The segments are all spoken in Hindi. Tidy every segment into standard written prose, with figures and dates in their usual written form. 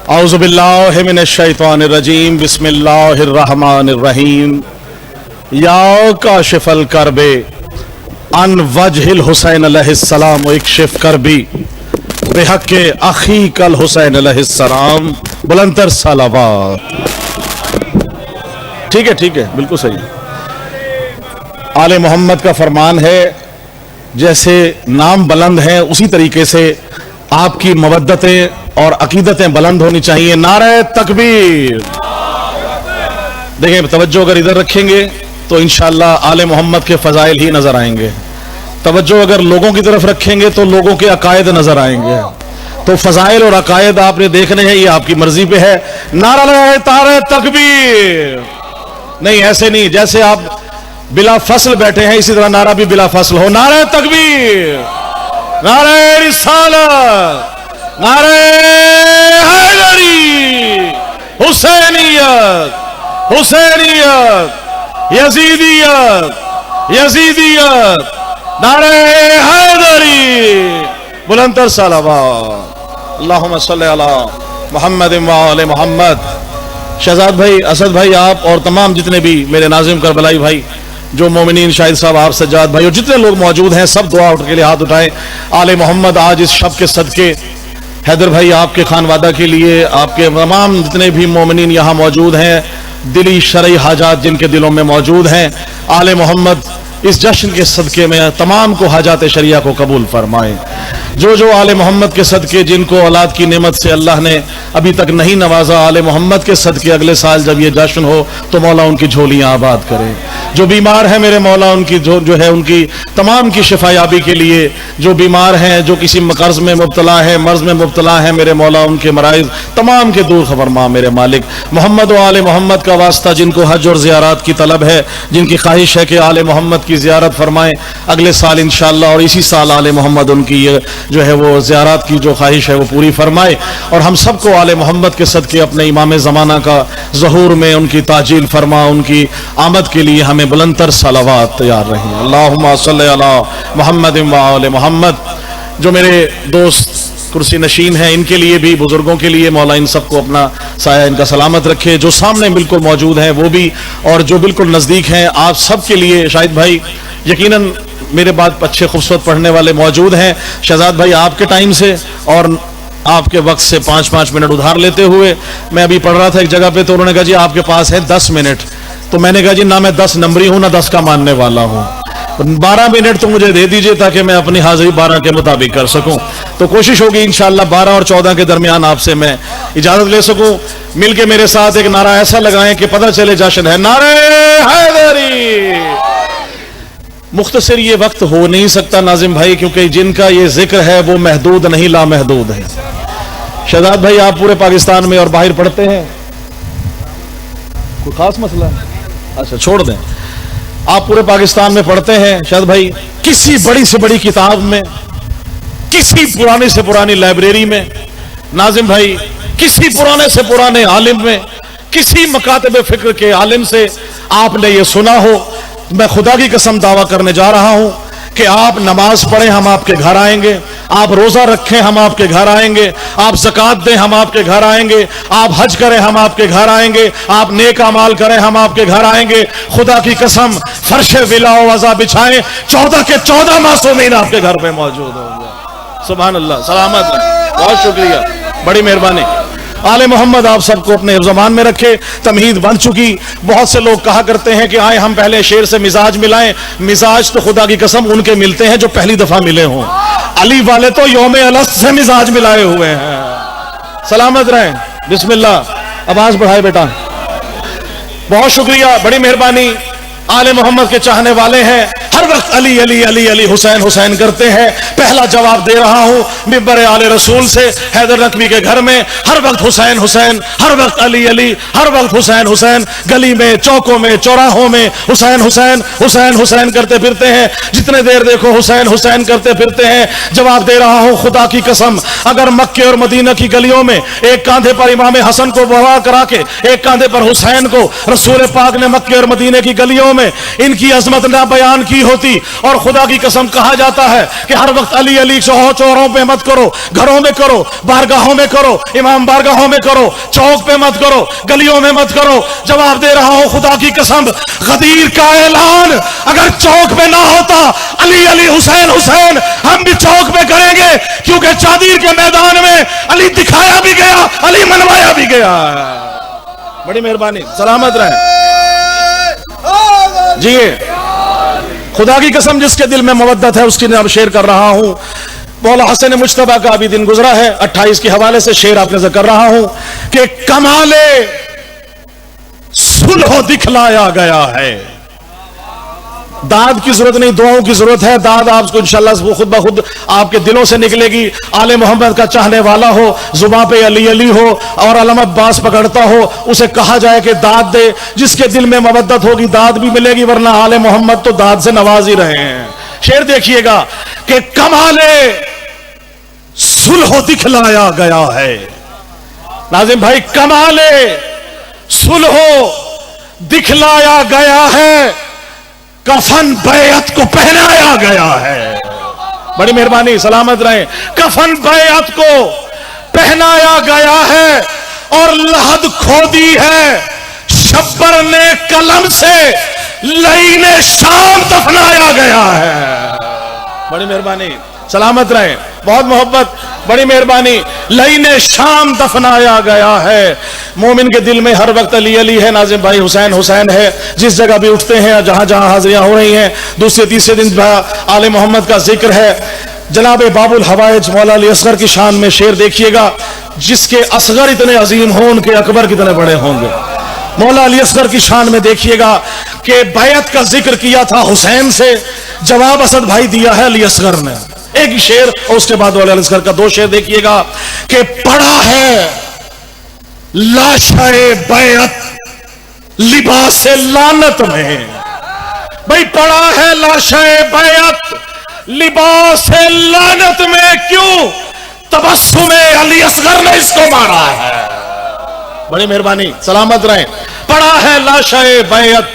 औज़ुबिल्लाहि मिनश्शैतानिर्रजीम बिस्मिल्लाहिर्रहमानिर्रहीम। या काशिफल करबे अन वजहिल हुसैन अलैहिस्सलाम इक्शिफ करबी बिहक़्क़े अख़ीकल हुसैन अलैहिस्सलाम बुलंदतर सलावत। ठीक है, बिल्कुल सही। आले मोहम्मद का फरमान है, जैसे नाम बुलंद है उसी तरीके से आपकी मवद्दतें और अकीदतें बुलंद होनी चाहिए। नारे तकबीर। देखिए, तवज्जो अगर इधर रखेंगे तो इंशाअल्लाह आले मोहम्मद के फजाइल ही नजर आएंगे। तवज्जो अगर लोगों की तरफ रखेंगे तो लोगों के अकायद नजर आएंगे। तो फजाइल और अकायद आपने देखने हैं, ये आपकी मर्जी पे है। नारा लगाए तारे तकबीर। नहीं, ऐसे नहीं, जैसे आप बिला फसल बैठे हैं इसी तरह नारा भी बिला फसल हो। नारे तकबीर, नारे रिसालत, नारे हैदरी, हुसैनियत, हुसैनियत, यजीदियत, नारे हैदरी, बुलंदतर सलावत। अल्लाहुम्मा सल्ली अला मुहम्मद व आले मोहम्मद। शहजाद भाई, असद भाई, आप और तमाम जितने भी मेरे नाज़िम करबलाई भाई, जो मोमिनीन, शाहिद साहब, आप सज्जाद भाई और जितने लोग मौजूद हैं, सब दुआ उठ के लिए हाथ उठाएं। आले मोहम्मद आज इस शब के सदके, हैदर भाई आपके खानवादा के लिए, आपके तमाम जितने भी मोमिनीन यहाँ मौजूद हैं, दिली शरई हाजात जिनके दिलों में मौजूद हैं, आले मोहम्मद इस जश्न के सदके में तमाम को हाजात शरिया को कबूल फरमाएं। जो आले मोहम्मद के सदके, जिनको औलाद की नेमत से अल्लाह ने अभी तक नहीं नवाजा, आले मोहम्मद के सदके अगले साल जब ये जश्न हो तो मौला उनकी झोलियां आबाद करे। जो बीमार है मेरे मौला, उनकी जो है उनकी तमाम की शिफायाबी के लिए, जो बीमार हैं, जो किसी कर्ज में मुब्तला है, मर्ज में मुब्तला है, मेरे मौला उनके मराइज तमाम के दूर फरमा मेरे मालिक। मोहम्मद और आले मोहम्मद का वास्ता जिनको हज और ज़ियारत की तलब है, जिनकी ख्वाहिश है कि आले मोहम्मद की ज़ियारत फरमाएं अगले साल इंशाअल्लाह, और इसी साल आले मोहम्मद उनकी ये जो है वो ज़ियारत की जो ख्वाहिश है वो पूरी फरमाए। और हम सबको आले मोहम्मद के सदके अपने इमाम ज़माना का ज़हूर में उनकी ताजील फरमा, उनकी आमद के लिए हमें बुलंदतर सलावत तैयार रही। अल्लाहुम्मा सल्ली अला मुहम्मद व आले मोहम्मद। जो मेरे दोस्त कुर्सी नशीन हैं, इनके लिए भी, बुजुर्गों के लिए मौला इन सबको अपना साया इनका सलामत रखे। जो सामने बिल्कुल मौजूद हैं वो भी, और जो बिल्कुल नज़दीक हैं, आप सब के लिए। शाहिद भाई यकीनन मेरे बाद अच्छे खूबसूरत पढ़ने वाले मौजूद हैं। शहजाद भाई आपके टाइम से और आपके वक्त से 5-5 मिनट उधार लेते हुए, मैं अभी पढ़ रहा था एक जगह पे, तो उन्होंने कहा जी आपके पास है 10 मिनट। तो मैंने कहा जी ना मैं 10 नंबरी हूं ना 10 का मानने वाला हूं, 12 मिनट तो मुझे दे दीजिए ताकि मैं अपनी हाजिरी 12 के मुताबिक कर सकूं। तो कोशिश होगी इंशाअल्लाह 12 और 14 के दरमियान आपसे मैं इजाजत ले सकूं। मिलके मेरे साथ एक नारा ऐसा लगाएं कि पता चले जश्न है। नारे हैदरी। मुख्तसर ये वक्त हो नहीं सकता नाजिम भाई, क्योंकि जिनका ये जिक्र है वो महदूद नहीं लामहदूद है। शहजाद भाई आप पूरे पाकिस्तान में और बाहर पढ़ते हैं, कोई खास मसला है? अच्छा छोड़ दें, आप पूरे पाकिस्तान में पढ़ते हैं। शहजाद भाई किसी बड़ी से बड़ी किताब में, किसी पुरानी से पुरानी लाइब्रेरी में, नाजिम भाई किसी पुराने से पुराने आलिम में, किसी मकातब फिक्र के आलिम से आपने ये सुना हो, मैं खुदा की कसम दावा करने जा रहा हूं कि आप नमाज पढ़ें हम आपके घर आएंगे, आप रोजा रखें हम आपके घर आएंगे, आप ज़कात दें हम आपके घर आएंगे, आप हज करें हम आपके घर आएंगे, आप नेक अमाल करें हम आपके घर आएंगे। खुदा की कसम फर्श विला वज़ा बिछाएं, 14 के 14 मासूमीन आपके घर पे मौजूद होंगे। सुभान अल्लाह, सलामत रहें। बहुत शुक्रिया, बड़ी मेहरबानी। आले मोहम्मद आप सबको अपने ज़बान में रखे। तमहीद बन चुकी। बहुत से लोग कहा करते हैं कि आए हम पहले शेर से मिजाज मिलाएं। मिजाज तो खुदा की कसम उनके मिलते हैं जो पहली दफा मिले हों। अली वाले तो यौमे अलस्त से मिजाज मिलाए हुए हैं। सलामत रहें। बिस्मिल्लाह, आवाज बढ़ाए बेटा। बहुत शुक्रिया, बड़ी मेहरबानी। आले मोहम्मद के चाहने वाले हैं, हर वक्त अली अली अली अली हुसैन हुसैन करते हैं। पहला जवाब दे रहा हूं मिंबर आले रसूल से, हैदर नकवी के घर में हर वक्त हुसैन हुसैन, हर वक्त अली अली, हर वक्त हुसैन हुसैन। गली में, चौकों में, चौराहों में हुसैन हुसैन हुसैन हुसैन करते फिरते हैं। जितने देर देखो हुसैन हुसैन करते फिरते हैं। जवाब दे रहा हूं खुदा की कसम, अगर मक्के और मदीना की गलियों में एक कांधे पर इमाम हसन को बवा करा के एक कांधे पर हुसैन को रसूल पाक ने मक्के और मदीने की गलियों में इनकी अजमत ना बयान की होती। और खुदा की कसम कहा जाता है कि हर वक्त अली अली चौरों पे मत करो, घरों में करो, बारगाहों में करो, इमाम बारगाहों में करो, चौक पे मत करो, गलियों में मत करो। जवाब दे रहा हूं खुदा की कसम, गदीर का ऐलान अगर चौक पे ना होता, अली अली हुसैन हुसैन हम भी चौक पे करेंगे, क्योंकि चादीर के मैदान में अली दिखाया भी गया, अली मनवाया भी गया। बड़ी मेहरबानी, सलामत रहे जी। खुदा की कसम जिसके दिल में मोहब्बत है उसकी नाम शेर कर रहा हूं। मौला हसन मुश्तबा का अभी दिन गुजरा है, 28 के हवाले से शेर आपने जिक्र कर रहा हूं कि कमाले सुलह दिखलाया गया है। दाद की जरूरत नहीं, दुआओं की जरूरत है। दाद आपको इंशाअल्लाह वो खुद ब खुद आपके दिलों से निकलेगी। आले मोहम्मद का चाहने वाला हो, जुबान पे अली अली हो और अलम अब्बास पकड़ता हो, उसे कहा जाए कि दाद दे। जिसके दिल में मोहब्बत होगी दाद भी मिलेगी, वरना आले मोहम्मद तो दाद से नवाज ही रहे हैं। शेर देखिएगा कि कमाले सुलह दिखलाया गया है। नाज़िम भाई, कमाले सुलह दिखलाया गया है, कफन बैअत को पहनाया गया है। बड़ी मेहरबानी, सलामत रहे। कफन बैअत को पहनाया गया है और लहद खोदी है शब्बर ने कलम से, लईने शाम दफनाया गया है। बड़ी मेहरबानी, सलामत रहे। बहुत मोहब्बत, बड़ी मेहरबानी। लईने शाम दफनाया गया है। मोमिन के दिल में हर वक्त अली अली है, नाज़िम भाई हुसैन हुसैन है। जिस जगह भी उठते हैं, जहां जहां हाजिरियां हो रही हैं, दूसरे तीसरे दिन आले मोहम्मद का जिक्र है। जनाब बाबुल हवाइज मौला अली असगर की शान में शेर देखिएगा, जिसके असगर इतने अजीम हों उनके अकबर कितने बड़े होंगे। मौला अली असगर की शान में देखिएगा कि बैत का जिक्र किया था हुसैन से, जवाब असद भाई दिया है अली असगर ने। एक ही शेर और उसके बाद वाले अली असगर का दो शेर देखिएगा कि पड़ा है लाशाए बैत लिबास लानत में। भाई पड़ा है लाशाए बैत लिबास लानत में, क्यों? तबस्सुमे अली असगर ने इसको मारा है। बड़ी मेहरबानी, सलामत रहे। पड़ा है लाशाए बैत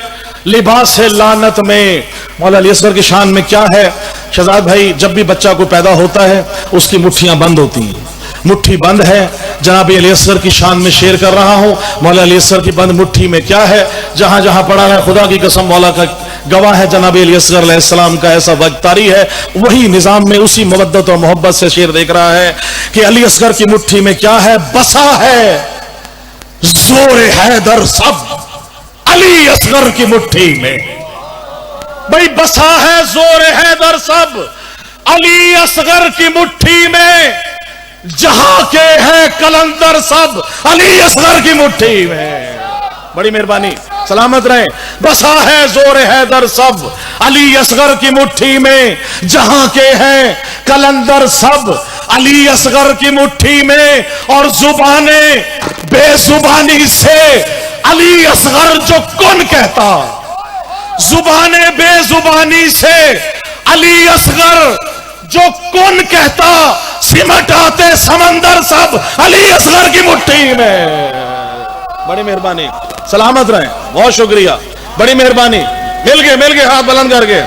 लिबास लानत में। मौला अली असगर की शान में क्या है शहजाद भाई, जब भी बच्चा को पैदा होता है उसकी मुट्ठियां बंद होती हैं। मुट्ठी बंद है, जनाब अली असगर की शान में शेर कर रहा हूं। मौला अली असगर की बंद मुट्ठी में क्या है? जहां जहां पड़ा है, खुदा की कसम मौला का गवाह है, जनाब अली असगर अलैहिस्सलाम का ऐसा वक्तारी है। वही निजाम में उसी मवद्दत और मोहब्बत से शेर देख रहा है कि अली असगर की मुट्ठी में क्या है? बसा है जोर हैदर सब अली असगर की मुट्ठी में। भाई बसा है जोर हैदर सब अली असगर की मुट्ठी में, जहां के हैं कलंदर सब अली असगर की मुट्ठी में। बड़ी मेहरबानी, सलामत रहे। बसा है जोर हैदर सब अली असगर की मुट्ठी में, जहां के हैं कलंदर सब अली असगर की मुट्ठी में। और जुबाने बेजुबानी से अली असगर जो कौन कहता, जुबाने बेजुबानी से अली असगर जो कौन कहता, सिमट आते समंदर सब अली असगर की मुट्ठी में। बड़ी मेहरबानी, सलामत रहे। बहुत शुक्रिया, बड़ी मेहरबानी। मिल गए हाथ बुलंद करके।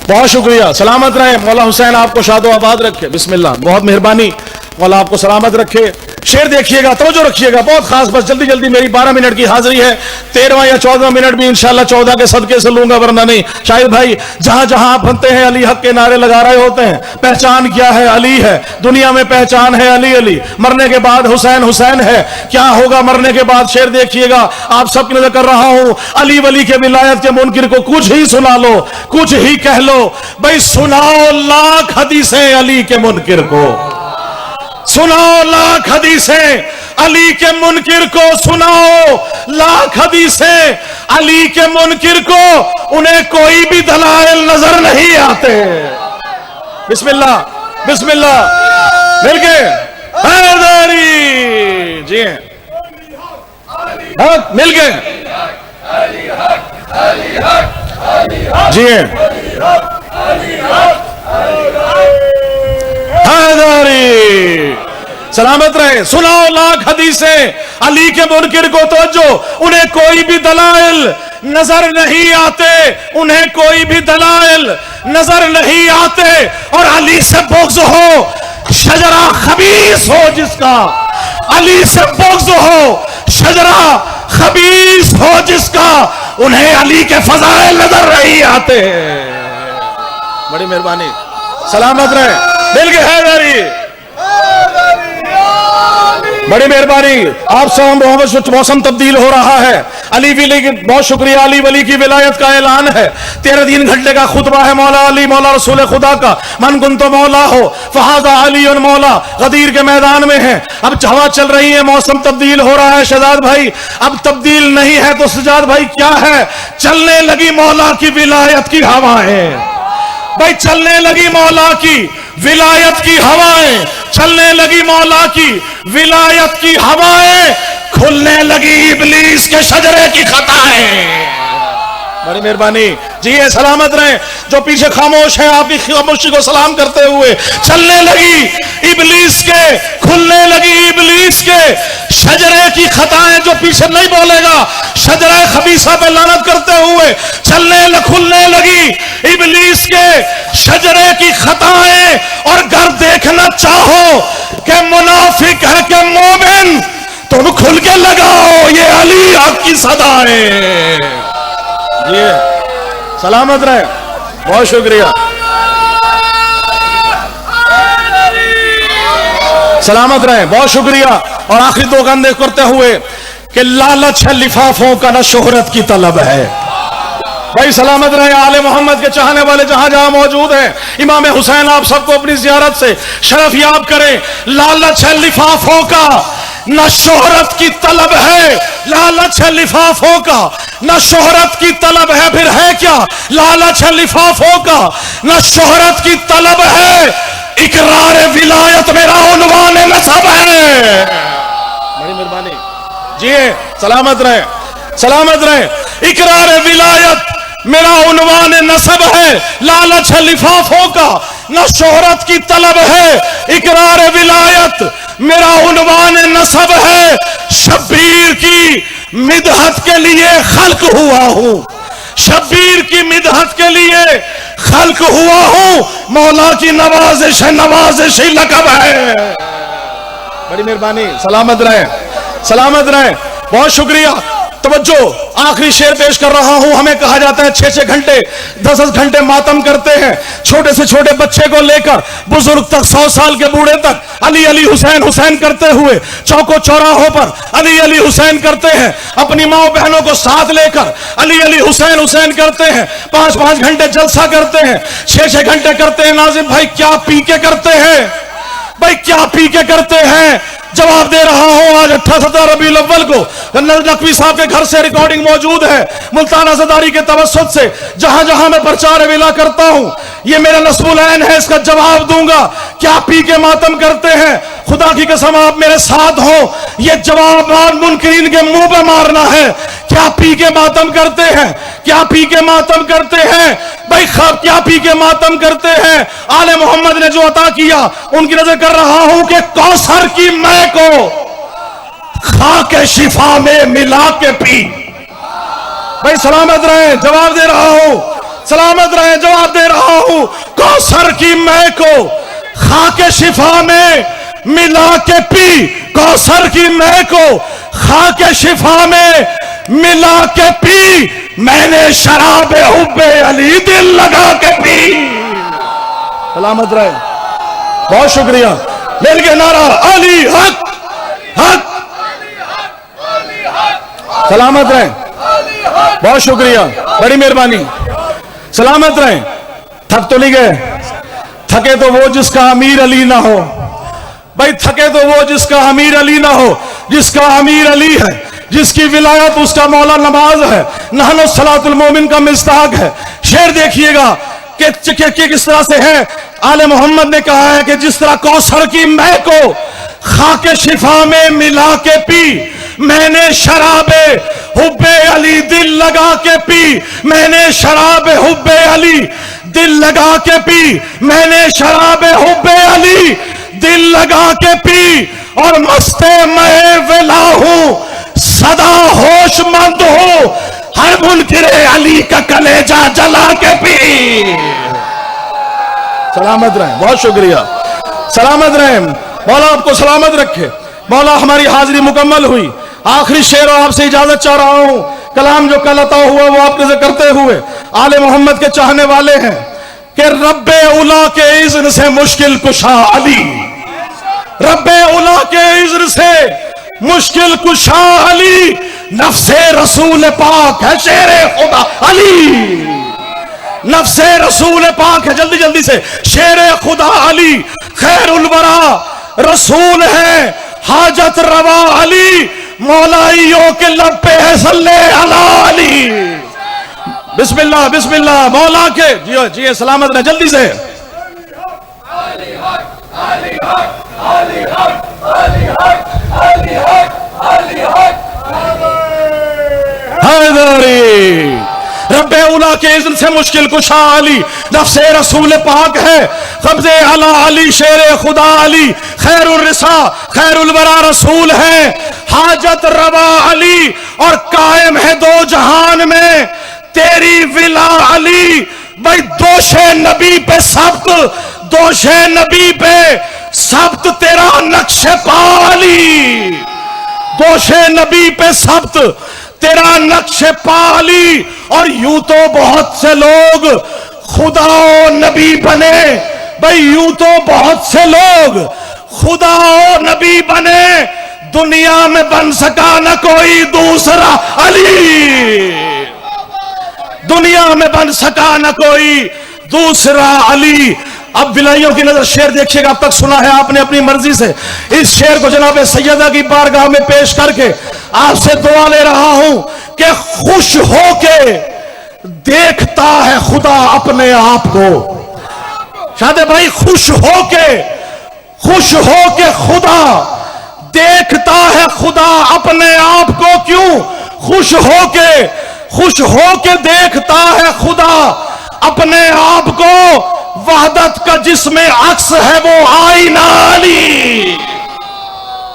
बहुत शुक्रिया, सलामत रहे। मौला हुसैन आपको शादो आबाद रखे। बिस्मिल्लाह, बहुत मेहरबानी। मौला आपको सलामत रखे। शेर देखिएगा, तवज्जो रखिएगा, बहुत खास। बस जल्दी जल्दी, मेरी 12 मिनट की हाजिरी है। 13वां या 14वां मिनट भी इंशाल्लाह 14 के सदके से लूंगा, वरना नहीं। शाहिद भाई, जहां जहां आप बनते हैं अली हक के नारे लगा रहे होते हैं। पहचान क्या है? अली है। दुनिया में पहचान है अली अली, मरने के बाद हुसैन हुसैन है। क्या होगा मरने के बाद? शेर देखिएगा, आप सबकी नजर कर रहा हूं। अली वली के विलायत के मुनकिर को कुछ ही सुना लो, कुछ ही कह लो। भाई सुनाओ लाख हदीसें अली के मुनकिर को, सुनाओ लाख हदीसें अली के मुनकिर को, सुनाओ लाख हदीसें अली के मुनकिर को। उन्हें कोई भी दलाइल नजर नहीं आते। बिस्मिल्लाह बिस्मिल्लाह, मिल गए हैदरी जी, हक मिल गए जी, हैदरी। सलामत रहे। सुनाओ लाख हदीसें अली के मुनकिर को तवज्जो, उन्हें कोई भी दलाइल नजर नहीं आते, उन्हें कोई भी दलाइल नजर नहीं आते। और अली से बुग़्ज़ हो शजरा खबीस हो जिसका, अली से बुग़्ज़ हो शजरा खबीस हो जिसका, उन्हें अली के फज़ाइल नजर नहीं आते। बड़ी मेहरबानी, सलामत रहे। दिल के हैदरी, बड़ी मेहरबानी। आप सब मौसम तब्दील हो रहा है। अली वली की बहुत शुक्रिया, अली वली की विलायत का ऐलान है। 13 घंटे का खुतबा है मौला अली मौला रसूल खुदा का। मन कुन तो मौला हो फहादा अली उन मौला, गदीर के मैदान में है। अब हवा चल रही है, मौसम तब्दील हो रहा है। शहजाद भाई अब तब्दील नहीं है तो सजाद भाई क्या है? चलने लगी मौला की विलायत की हवाएं भाई, चलने लगी मौला की विलायत की हवाएं, चलने लगी मौला की विलायत की हवाएं, खुलने लगी इब्लीस के शजरे की खताएं। बड़ी मेहरबानी जी, ये सलामत रहे। जो पीछे खामोश है आपकी खामोशी को सलाम करते हुए, चलने लगी इब्लीस के, खुलने लगी इब्लीस के शजरे की खताएं। जो पीछे नहीं बोलेगा शजरे खबीसा पे लानत करते हुए, खुलने लगी इब्लीस के शजरे की खताएं। और घर देखना चाहो कि मुनाफिक है कि मोमिन, तुम खुल के लगाओ ये अली आपकी सदाएं। ये सलामत रहे, बहुत शुक्रिया, सलामत रहे, बहुत शुक्रिया। और आखिरी दो गंदे करते हुए कि लालच है लिफाफों का, न शोहरत की तलब है। भाई सलामत रहे। आले मोहम्मद के चाहने वाले जहां जहां मौजूद हैं, इमाम हुसैन आप सबको अपनी जियारत से शरफ याब करें। लालच है लिफाफों का, न शोहरत की तलब है। लालच है लिफाफों का, न शोहरत की तलब है। फिर है क्या? लालच है लिफाफों का, न शोहरत की तलब है। इकरार विलायत मेरा उन्वान नसब है। बड़ी मेहरबानी जी, सलामत रहे, सलामत रहे। इकरार विलायत मेरा उन्वान नसब है। लालच है लिफाफों का, न शोहरत की तलब है। इकरार विलायत मेरा उन्वान नसब है। शब्बीर की मिदहत के लिए खल्क हुआ हूं, शब्बीर की मिदहत के लिए खल्क हुआ हूं। मौला की नवाजिश है, नवाजिश ही लकब है। बड़ी मेहरबानी, सलामत रहे, सलामत रहे, बहुत शुक्रिया। तवज्जो, आखिरी शेर पेश कर रहा हूं। हमें कहा जाता है 6-6 घंटे 10-10 घंटे मातम करते हैं, छोटे से छोटे बच्चे को लेकर बुजुर्ग तक, 100 साल के बूढ़े तक अली अली हुसैन हुसैन करते हुए चौकों चौराहों पर अली अली हुसैन करते हैं। अपनी माओ बहनों को साथ लेकर अली अली हुसैन हुसैन करते हैं। 5-5 घंटे जलसा करते हैं, 6-6 घंटे करते हैं। नाजिम भाई क्या पी के करते हैं? भाई क्या पी के करते हैं? जवाब दे रहा हूं। आज 18 रबीउल अव्वल को नकवी साहब के घर से रिकॉर्डिंग मौजूद है, मुल्तान अज़दारी के तवस्सुत से। जहां जहां मैं प्रचार विला करता हूं, ये मेरा नस्बुल ऐन है, इसका जवाब दूंगा। क्या पी के मातम करते हैं? खुदा की कसम आप मेरे साथ हो, ये जवाब मुनकिरीन के मुंह पे मारना है। क्या पी के मातम करते हैं? क्या पी के मातम करते हैं? भाई क्या पी के मातम करते हैं? आले मोहम्मद ने जो अता किया उनकी नजर कर रहा हूं कि कौसर की मैं को खा के शिफा में मिला के पी। भाई सलामत रहे, जवाब दे रहा हूं, सलामत रहे, जवाब दे रहा हूं। कौसर की मैं को खा के शिफा में मिला के पी। कौसर की मैं को खा के शिफा में मिला के पी। मैंने शराब हुब्बे अली दिल लगा के पी। सलामत रहे, बहुत शुक्रिया। मिल के नारा अली हक हक। सलामत रहे, बहुत शुक्रिया, बड़ी मेहरबानी, सलामत रहे। थक तो नहीं गए? थके तो वो जिसका अमीर अली ना हो। भाई थके तो वो जिसका अमीर अली ना हो। जिसका अमीर अली है, जिसकी विलायत उसका मौला नमाज है, नहनो सलातुल मोमिन का मिस्ताक है। शेर देखिएगा कि किस तरह से है। आले मोहम्मद ने कहा है कि जिस तरह कौसर की मैं को खा के शिफा में मिला के पी, मैंने शराबे हुब्बे अली दिल लगा के पी। मैंने शराबे हुब्बे अली दिल लगा के पी। मैंने शराबे हुब्बे अली दिल लगा के पी और मस्ते मैं वेला हूं, सदा होशमंद हो, हर मुनकिरे अली का कलेजा जला के पी। सलामत रहें, बहुत शुक्रिया, सलामत रहें, मौला आपको सलामत रखे। मौला हमारी हाजिरी मुकम्मल हुई। आखिरी शेर और आपसे इजाजत चाह रहा हूं। कलाम जो कल अता हुआ वो आपने से करते हुए आले मोहम्मद के चाहने वाले हैं कि रब्बे उला के इज़्न से मुश्किल कुशा अली, रब्बे उला के इज़्न से मुश्किल कुशा अली, नफ्से रसूल पाक है शेरे खुदा अली, नफ्से रसूल पाक है, जल्दी जल्दी से, शेरे खुदा अली, खैरुल वरा रसूल है, हाजत रवा अली, मौलाइयों के लब पे है सल्ले अला अली। बिस्मिल्लाह बिस्मिल्लाह, मौला के जियो जियो, सलामत रहे, जल्दी से। हैदरी रब्बे उला के इज़्न से मुश्किल कुशा अली, नफ्से रसूल पाक है, कब्ज़े अला अली, शेरे खुदा अली, खैरुल रिसा खैरुल वरा रसूल है, हाजत रवा अली, और कायम है दो जहान में तेरी विला अली। भाई दोषे नबी पे सब्त, दोषे नबी पे सब्त तेरा नक्शे पाली, दोषे नबी पे सब्त तेरा नक्शे पाली। और यूं तो बहुत से लोग खुदा और नबी बने, भाई यूं तो बहुत से लोग खुदा और नबी बने, दुनिया में बन सका न कोई दूसरा अली, दुनिया में बन सका न कोई दूसरा अली। अब विलाइयों की नजर शेर देखिएगा, अब तक सुना है आपने अपनी मर्जी से, इस शेर को जनाब सैयदा की बारगाह में पेश करके आपसे दुआ ले रहा हूं कि खुश होके देखता है खुदा अपने आप को। शादे भाई खुश होके खुदा देखता है खुदा अपने आप को। क्यों खुश होके देखता है खुदा अपने आप को, वहदत का जिसमें अक्स है वो आईना अली,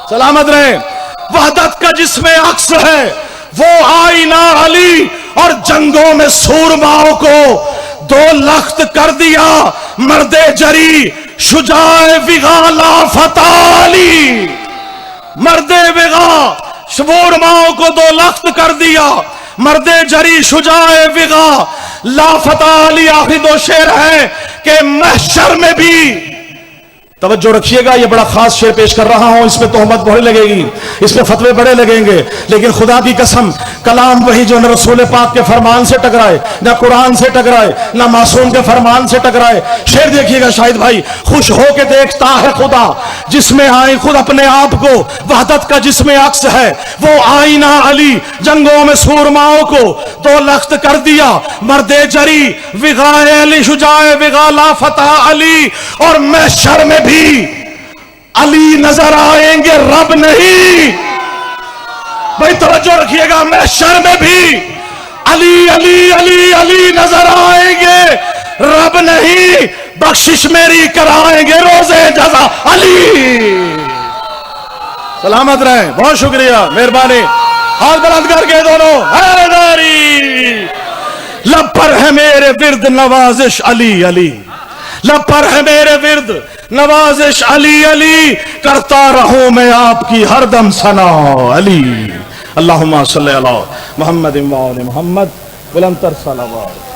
सलामत रहे, वहदत का जिसमें अक्स है वो आईना अली। और जंगों में सूरमाओं को दो लख्त कर दिया, मर्दे जरी शुजाए विगा लाफता अली, मर्दे विगा सूरमाओं को दो लख्त कर दिया, मर्दे जरी शुजाए विगा लाफता अली। आखिरी दो शेर है कि महशर में भी, तवज्जो रखिएगा, ये बड़ा खास शेर पेश कर रहा हूं, इसमें तोहमत बड़ी लगेगी, इसमें फतवे बड़े लगेंगे, लेकिन खुदा की कसम कलाम वही जो न रसूल पाक के फरमान से टकराए, न कुरान से टकराए, न मासूम के फरमान से टकराए। शेर देखिएगा शाहिद भाई, खुश होके देखता है खुदा जिसमें आए खुद अपने आप को, वहदत का जिसमें अक्स है वो आईना अली। जंगों में सूरमाओं को दो लख्त कर दिया, मर्दे जरी विगाए अली शुजाए विगा लाफता अली। और महशर में भी अली नजर आएंगे, रब नहीं। भाई तवज्जो रखिएगा, महशर में भी अली अली अली अली नजर आएंगे, रब नहीं। बख्शिश मेरी कराएंगे रोजे जज़ा अली। सलामत रहे, बहुत शुक्रिया, मेहरबानी। हाथ बुलंद करके दोनों, हैदरी लब पर है मेरे विर्द नवाजिश अली अली, लब पर है मेरे विर्द नवाजिश अली अली, करता रहूं मैं आपकी हरदम सना अली। अल्लाहुम्मा सल्ली अला मुहम्मद व आले मुहम्मद, बुलंद तर सलावत।